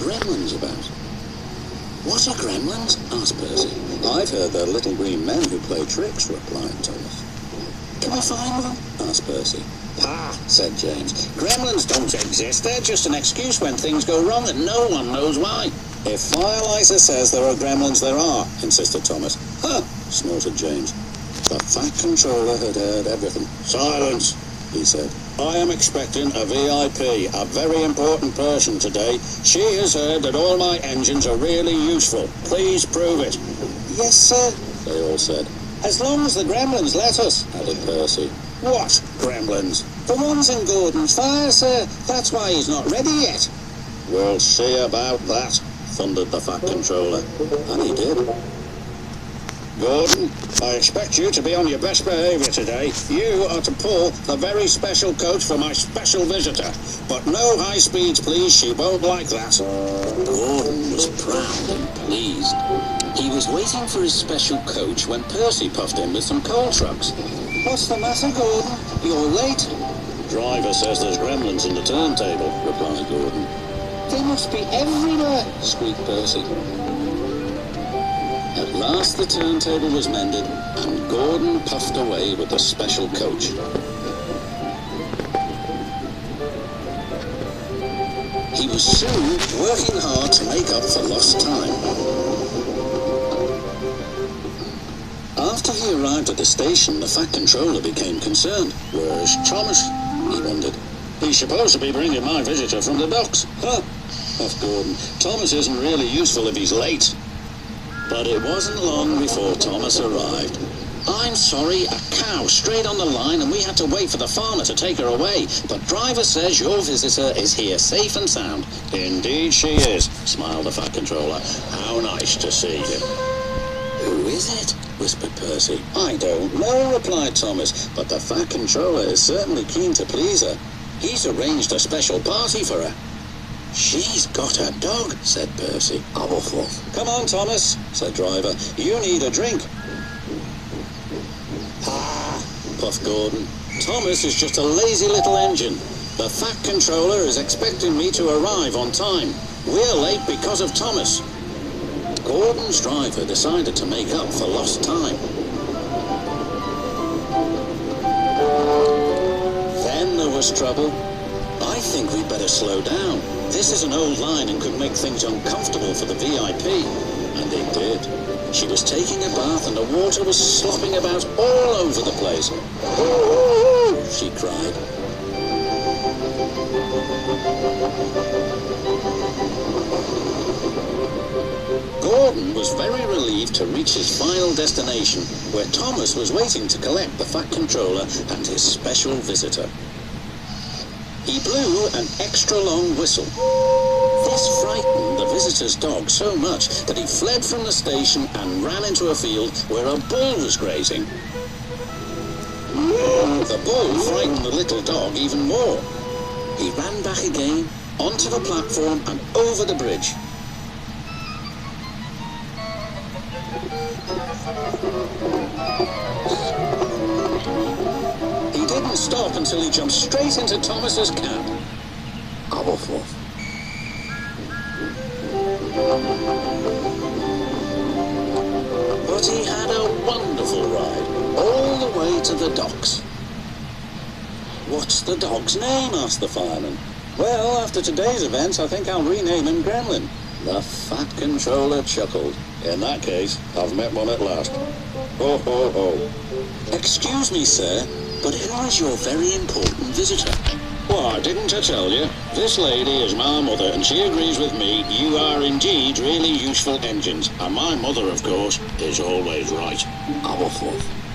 gremlins about. What are gremlins? Asked Percy. I've heard they're little green men who play tricks, replied Thomas. Can we find them? Asked Percy. Pah, said James. Gremlins don't exist. They're just an excuse when things go wrong and no one knows why. If Firelighter says there are gremlins, there are, insisted Thomas. Huh, snorted James. The Fat Controller had heard everything. Silence, he said. I am expecting a VIP, a very important person today. She has heard that all my engines are really useful. Please prove it. Yes, sir, they all said. As long as the gremlins let us, added Percy. What gremlins? The ones in Gordon's fire, sir. That's why he's not ready yet. We'll see about that, thundered the Fat Controller. And he did. Gordon, I expect you to be on your best behavior today. You are to pull the very special coach for my special visitor. But no high speeds, please. She won't like that. Gordon was proud and pleased. He was waiting for his special coach when Percy puffed in with some coal trucks. What's the matter, Gordon? You're late. Driver says there's gremlins in the turntable, replied Gordon. They must be everywhere, squeaked Percy. At last the turntable was mended, and Gordon puffed away with the special coach. He was soon working hard to make up for lost time. After he arrived at the station, the Fat Controller became concerned. Where's Thomas? He wondered. He's supposed to be bringing my visitor from the docks. Huh, puffed Gordon. Thomas isn't really useful if he's late. But it wasn't long before Thomas arrived. I'm sorry, a cow strayed on the line and we had to wait for the farmer to take her away. But driver says your visitor is here safe and sound. Indeed she is, smiled the Fat Controller. How nice to see you. Who is it? Whispered Percy. I don't know, replied Thomas, but the Fat Controller is certainly keen to please her. He's arranged a special party for her. She's got a dog, said Percy. Come on, Thomas, said Driver. You need a drink. Ah, puffed Gordon. Thomas is just a lazy little engine. The Fat Controller is expecting me to arrive on time. We're late because of Thomas. Gordon's driver decided to make up for lost time. Then there was trouble. I think we'd better slow down. This is an old line and could make things uncomfortable for the VIP. And it did. She was taking a bath and the water was slopping about all over the place. "Ooh!" she cried. Gordon was very relieved to reach his final destination, where Thomas was waiting to collect the Fat Controller and his special visitor. He blew an extra long whistle. This frightened the visitor's dog so much that he fled from the station and ran into a field where a bull was grazing. The bull frightened the little dog even more. He ran back again, onto the platform and over the bridge. He didn't stop until he jumped straight into Thomas's cab. But he had a wonderful ride, all the way to the docks. What's the dog's name? Asked the fireman. Well, after today's events, I think I'll rename him Gremlin. The Fat Controller chuckled. In that case, I've met one at last. Ho, ho, ho. Excuse me, sir, but who is your very important visitor? Why, didn't I tell you? This lady is my mother, and she agrees with me. You are indeed really useful engines. And my mother, of course, is always right.